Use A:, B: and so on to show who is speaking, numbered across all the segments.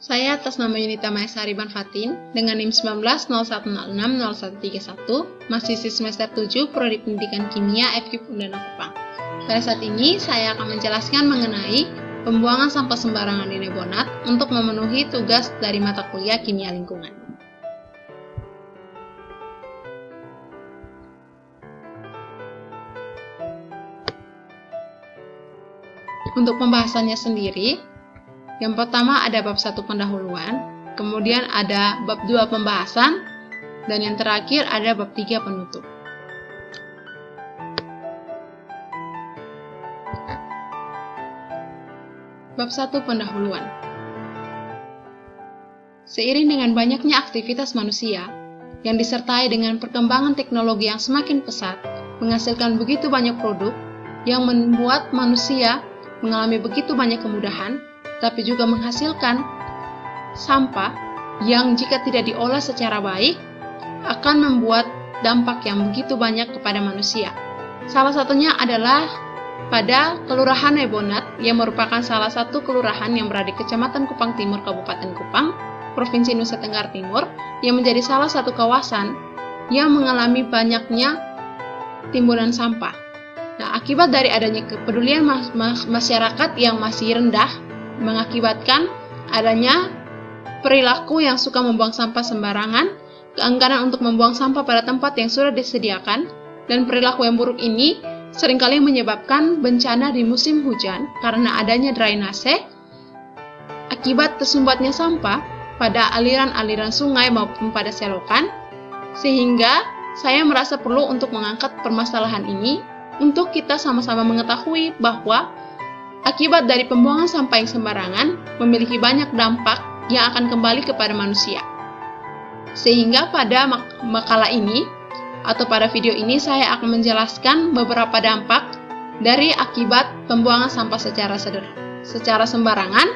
A: Saya atas nama Yunita Maesari Banfatin dengan NIM 1901060131, mahasiswi semester 7 Prodi Pendidikan Kimia FKIP Undana Kupang. Pada saat ini saya akan menjelaskan mengenai pembuangan sampah sembarangan di Nebonat untuk memenuhi tugas dari mata kuliah Kimia Lingkungan. Untuk pembahasannya sendiri, yang pertama ada bab 1 pendahuluan, kemudian ada bab 2 pembahasan, dan yang terakhir ada bab 3 penutup. Bab 1 pendahuluan. Seiring dengan banyaknya aktivitas manusia, yang disertai dengan perkembangan teknologi yang semakin pesat, menghasilkan begitu banyak produk, yang membuat manusia mengalami begitu banyak kemudahan, tapi juga menghasilkan sampah yang jika tidak diolah secara baik akan membuat dampak yang begitu banyak kepada manusia. Salah satunya adalah pada Kelurahan Nebonat yang merupakan salah satu kelurahan yang berada di Kecamatan Kupang Timur, Kabupaten Kupang, Provinsi Nusa Tenggara Timur, yang menjadi salah satu kawasan yang mengalami banyaknya timbunan sampah. Nah, akibat dari adanya kepedulian masyarakat yang masih rendah, mengakibatkan adanya perilaku yang suka membuang sampah sembarangan, keengganan untuk membuang sampah pada tempat yang sudah disediakan, dan perilaku yang buruk ini seringkali menyebabkan bencana di musim hujan karena adanya drainase, akibat tersumbatnya sampah pada aliran-aliran sungai maupun pada selokan, sehingga saya merasa perlu untuk mengangkat permasalahan ini untuk kita sama-sama mengetahui bahwa akibat dari pembuangan sampah yang sembarangan memiliki banyak dampak yang akan kembali kepada manusia. Sehingga pada makalah ini atau pada video ini saya akan menjelaskan beberapa dampak dari akibat pembuangan sampah secara sembarangan,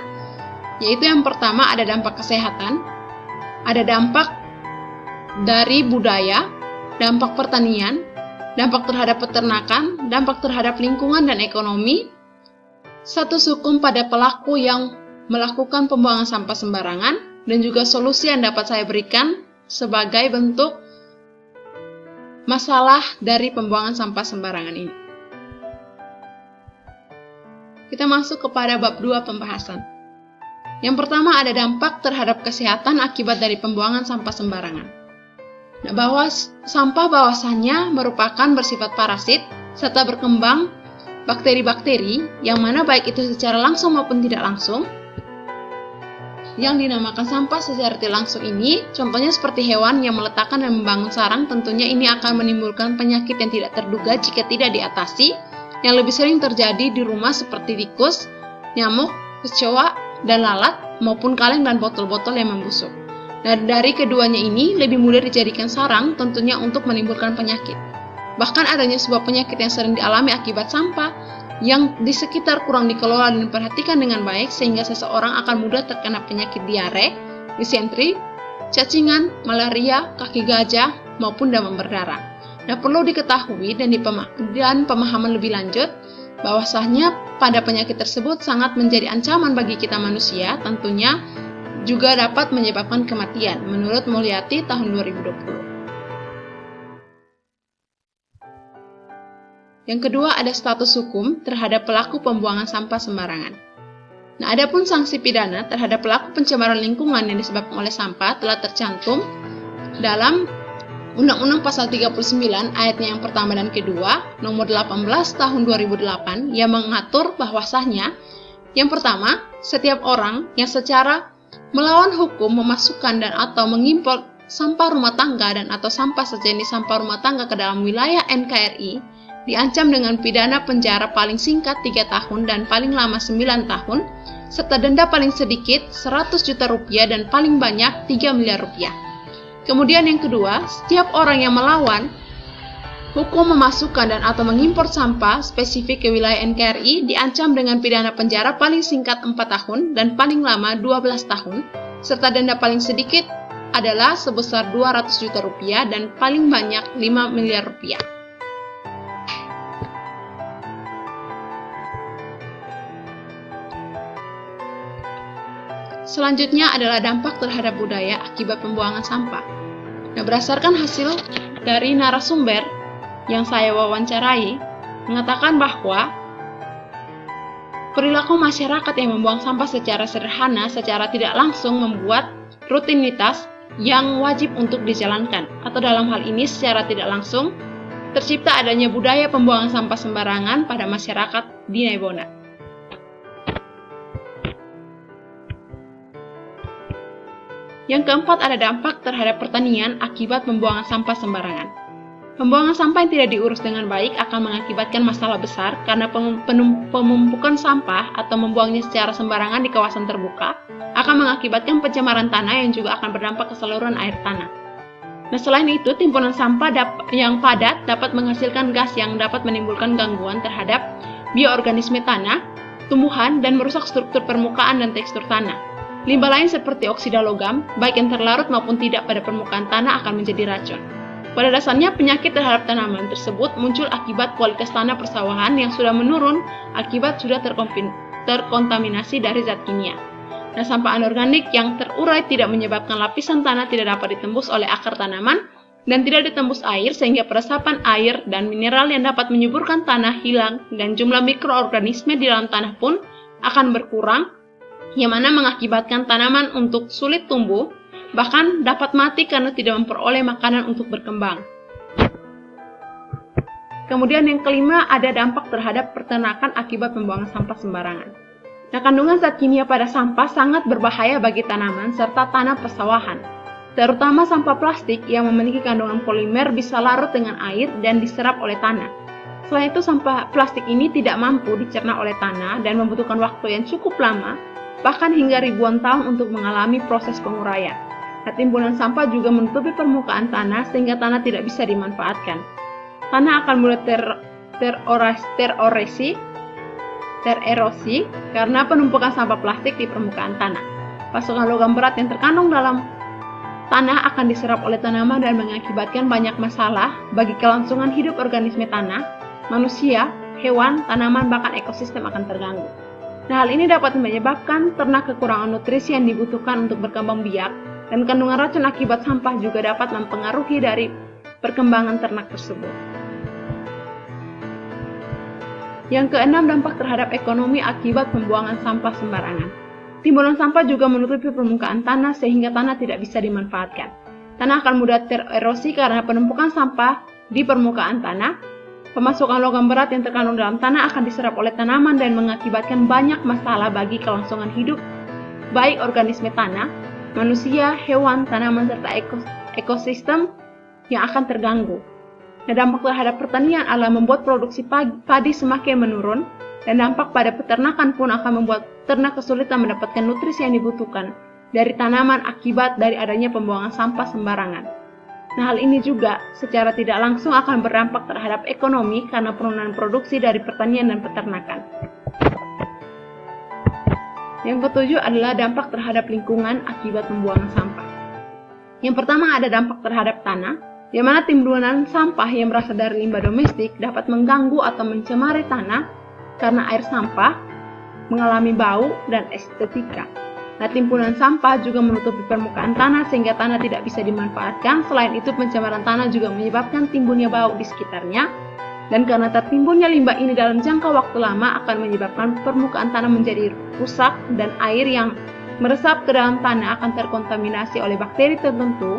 A: yaitu yang pertama ada dampak kesehatan, ada dampak dari budaya, dampak pertanian, dampak terhadap peternakan, dampak terhadap lingkungan dan ekonomi, status hukum pada pelaku yang melakukan pembuangan sampah sembarangan, dan juga solusi yang dapat saya berikan sebagai bentuk masalah dari pembuangan sampah sembarangan ini. Kita masuk kepada bab 2 pembahasan. Yang pertama ada dampak terhadap kesehatan akibat dari pembuangan sampah sembarangan. Nah, bahwa sampah bahwasannya merupakan bersifat parasit serta berkembang bakteri-bakteri yang mana baik itu secara langsung maupun tidak langsung. Yang dinamakan sampah secara tidak langsung ini contohnya seperti hewan yang meletakkan dan membangun sarang, tentunya ini akan menimbulkan penyakit yang tidak terduga jika tidak diatasi, yang lebih sering terjadi di rumah seperti tikus, nyamuk, kecoa, dan lalat maupun kaleng dan botol-botol yang membusuk. Nah, dari keduanya ini lebih mudah dijadikan sarang tentunya untuk menimbulkan penyakit. Bahkan adanya sebuah penyakit yang sering dialami akibat sampah yang di sekitar kurang dikelola dan diperhatikan dengan baik sehingga seseorang akan mudah terkena penyakit diare, disentri, cacingan, malaria, kaki gajah, maupun demam berdarah. Nah, perlu diketahui dan pemahaman lebih lanjut bahwasanya pada penyakit tersebut sangat menjadi ancaman bagi kita manusia, tentunya juga dapat menyebabkan kematian, menurut Mulyati tahun 2020. Yang kedua ada status hukum terhadap pelaku pembuangan sampah sembarangan. Nah, adapun sanksi pidana terhadap pelaku pencemaran lingkungan yang disebabkan oleh sampah telah tercantum dalam Undang-Undang Pasal 39 ayatnya yang pertama dan kedua, nomor 18 tahun 2008 yang mengatur bahwasanya yang pertama, setiap orang yang secara melawan hukum memasukkan dan atau mengimpor sampah rumah tangga dan atau sampah sejenis sampah rumah tangga ke dalam wilayah NKRI diancam dengan pidana penjara paling singkat 3 tahun dan paling lama 9 tahun serta denda paling sedikit 100 juta rupiah dan paling banyak 3 miliar rupiah. Kemudian yang kedua, setiap orang yang melawan hukum memasukkan dan atau mengimpor sampah spesifik ke wilayah NKRI diancam dengan pidana penjara paling singkat 4 tahun dan paling lama 12 tahun, serta denda paling sedikit adalah sebesar 200 juta rupiah dan paling banyak 5 miliar rupiah. Selanjutnya adalah dampak terhadap budaya akibat pembuangan sampah. Nah, berdasarkan hasil dari narasumber yang saya wawancarai, mengatakan bahwa perilaku masyarakat yang membuang sampah secara sederhana, secara tidak langsung membuat rutinitas yang wajib untuk dijalankan, atau dalam hal ini secara tidak langsung tercipta adanya budaya pembuangan sampah sembarangan pada masyarakat di Naibona. Yang keempat ada dampak terhadap pertanian akibat pembuangan sampah sembarangan. Pembuangan sampah yang tidak diurus dengan baik akan mengakibatkan masalah besar karena pemumpukan sampah atau membuangnya secara sembarangan di kawasan terbuka akan mengakibatkan pencemaran tanah yang juga akan berdampak ke saluran air tanah. Nah, selain itu, timbunan sampah yang padat dapat menghasilkan gas yang dapat menimbulkan gangguan terhadap bioorganisme tanah, tumbuhan, dan merusak struktur permukaan dan tekstur tanah. Limbah lain seperti oksida logam, baik yang terlarut maupun tidak pada permukaan tanah akan menjadi racun. Pada dasarnya, penyakit terhadap tanaman tersebut muncul akibat kualitas tanah persawahan yang sudah menurun akibat sudah terkontaminasi dari zat kimia. Nah, sampah anorganik yang terurai tidak menyebabkan lapisan tanah tidak dapat ditembus oleh akar tanaman dan tidak ditembus air sehingga peresapan air dan mineral yang dapat menyuburkan tanah hilang dan jumlah mikroorganisme di dalam tanah pun akan berkurang, yang mana mengakibatkan tanaman untuk sulit tumbuh, bahkan dapat mati karena tidak memperoleh makanan untuk berkembang. Kemudian yang kelima ada dampak terhadap peternakan akibat pembuangan sampah sembarangan. Nah, kandungan zat kimia pada sampah sangat berbahaya bagi tanaman serta tanah persawahan, terutama sampah plastik yang memiliki kandungan polimer bisa larut dengan air dan diserap oleh tanah. Selain itu, sampah plastik ini tidak mampu dicerna oleh tanah dan membutuhkan waktu yang cukup lama, bahkan hingga ribuan tahun untuk mengalami proses penguraian. Nah, timbunan sampah juga menutupi permukaan tanah sehingga tanah tidak bisa dimanfaatkan. Tanah akan mulai tererosi karena penumpukan sampah plastik di permukaan tanah. Pasukan logam berat yang terkandung dalam tanah akan diserap oleh tanaman dan mengakibatkan banyak masalah bagi kelangsungan hidup organisme tanah, manusia, hewan, tanaman, bahkan ekosistem akan terganggu. Nah, hal ini dapat menyebabkan ternak kekurangan nutrisi yang dibutuhkan untuk berkembang biak, dan kandungan racun akibat sampah juga dapat mempengaruhi dari perkembangan ternak tersebut. Yang keenam, dampak terhadap ekonomi akibat pembuangan sampah sembarangan. Timbunan sampah juga menutupi permukaan tanah sehingga tanah tidak bisa dimanfaatkan. Tanah akan mudah tererosi karena penumpukan sampah di permukaan tanah. Pemasukan logam berat yang terkandung dalam tanah akan diserap oleh tanaman dan mengakibatkan banyak masalah bagi kelangsungan hidup, baik organisme tanah, manusia, hewan, tanaman, serta ekosistem yang akan terganggu. Nah, dampak terhadap pertanian adalah membuat produksi padi semakin menurun, dan dampak pada peternakan pun akan membuat ternak kesulitan mendapatkan nutrisi yang dibutuhkan dari tanaman akibat dari adanya pembuangan sampah sembarangan. Nah, hal ini juga secara tidak langsung akan berdampak terhadap ekonomi karena penurunan produksi dari pertanian dan peternakan. Yang ketujuh adalah dampak terhadap lingkungan akibat pembuangan sampah. Yang pertama ada dampak terhadap tanah, di mana timbunan sampah yang berasal dari limbah domestik dapat mengganggu atau mencemari tanah karena air sampah mengalami bau dan estetika. Nah, timbunan sampah juga menutupi permukaan tanah sehingga tanah tidak bisa dimanfaatkan. Selain itu, pencemaran tanah juga menyebabkan timbulnya bau di sekitarnya. Dan karena tertimbunnya limbah ini dalam jangka waktu lama akan menyebabkan permukaan tanah menjadi rusak dan air yang meresap ke dalam tanah akan terkontaminasi oleh bakteri tertentu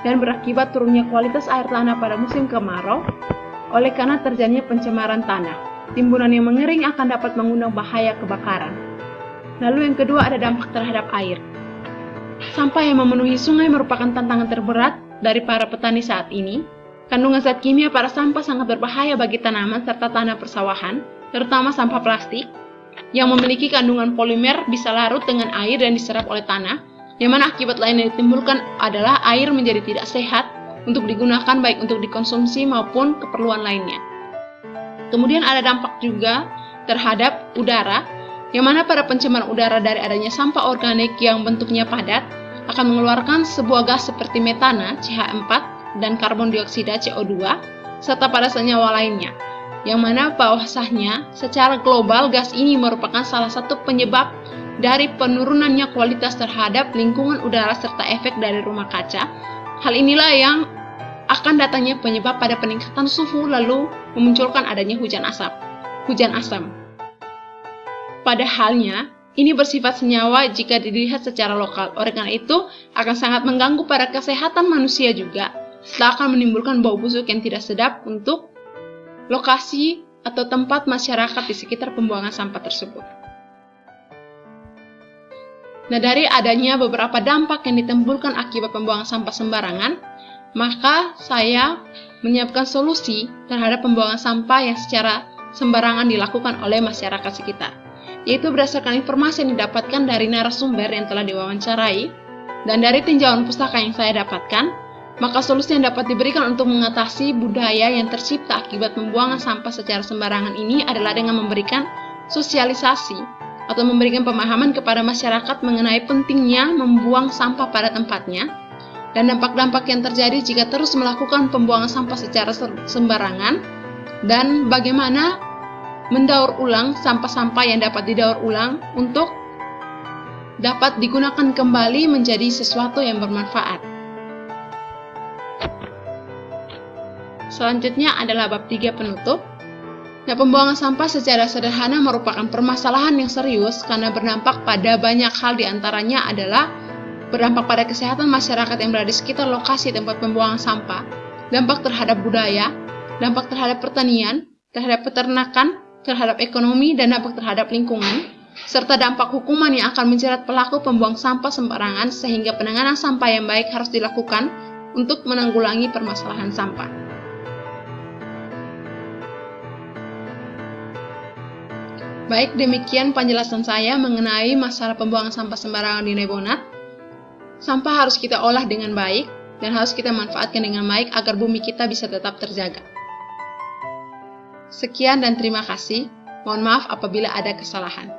A: dan berakibat turunnya kualitas air tanah pada musim kemarau oleh karena terjadinya pencemaran tanah. Timbunan yang mengering akan dapat mengundang bahaya kebakaran. Lalu yang kedua ada dampak terhadap air. Sampah yang memenuhi sungai merupakan tantangan terberat dari para petani saat ini. Kandungan zat kimia pada sampah sangat berbahaya bagi tanaman serta tanah persawahan, terutama sampah plastik, yang memiliki kandungan polimer bisa larut dengan air dan diserap oleh tanah, yang mana akibat lain yang ditimbulkan adalah air menjadi tidak sehat untuk digunakan baik untuk dikonsumsi maupun keperluan lainnya. Kemudian ada dampak juga terhadap udara, yang mana para pencemar udara dari adanya sampah organik yang bentuknya padat akan mengeluarkan sebuah gas seperti metana, CH4, dan karbon dioksida, CO2, serta pada senyawa lainnya, yang mana bahwasanya secara global gas ini merupakan salah satu penyebab dari penurunannya kualitas terhadap lingkungan udara serta efek dari rumah kaca. Hal inilah yang akan datangnya penyebab pada peningkatan suhu lalu memunculkan adanya hujan asam. Pada halnya, ini bersifat senyawa jika dilihat secara lokal. Oleh karena itu, akan sangat mengganggu pada kesehatan manusia juga, serta akan menimbulkan bau busuk yang tidak sedap untuk lokasi atau tempat masyarakat di sekitar pembuangan sampah tersebut. Nah, dari adanya beberapa dampak yang ditimbulkan akibat pembuangan sampah sembarangan, maka saya menyiapkan solusi terhadap pembuangan sampah yang secara sembarangan dilakukan oleh masyarakat sekitar, yaitu berdasarkan informasi yang didapatkan dari narasumber yang telah diwawancarai dan dari tinjauan pustaka yang saya dapatkan, maka solusi yang dapat diberikan untuk mengatasi budaya yang tercipta akibat pembuangan sampah secara sembarangan ini adalah dengan memberikan sosialisasi atau memberikan pemahaman kepada masyarakat mengenai pentingnya membuang sampah pada tempatnya dan dampak-dampak yang terjadi jika terus melakukan pembuangan sampah secara sembarangan dan bagaimana mendaur ulang sampah-sampah yang dapat didaur ulang untuk dapat digunakan kembali menjadi sesuatu yang bermanfaat. Selanjutnya adalah bab 3 penutup. Nah, pembuangan sampah secara sederhana merupakan permasalahan yang serius karena berdampak pada banyak hal, diantaranya adalah berdampak pada kesehatan masyarakat yang berada di sekitar lokasi tempat pembuangan sampah, dampak terhadap budaya, dampak terhadap pertanian, terhadap peternakan, terhadap ekonomi, dan dampak terhadap lingkungan, serta dampak hukuman yang akan menjerat pelaku pembuang sampah sembarangan sehingga penanganan sampah yang baik harus dilakukan untuk menanggulangi permasalahan sampah. Baik, demikian penjelasan saya mengenai masalah pembuangan sampah sembarangan di Nebonat. Sampah harus kita olah dengan baik dan harus kita manfaatkan dengan baik agar bumi kita bisa tetap terjaga. Sekian dan terima kasih. Mohon maaf apabila ada kesalahan.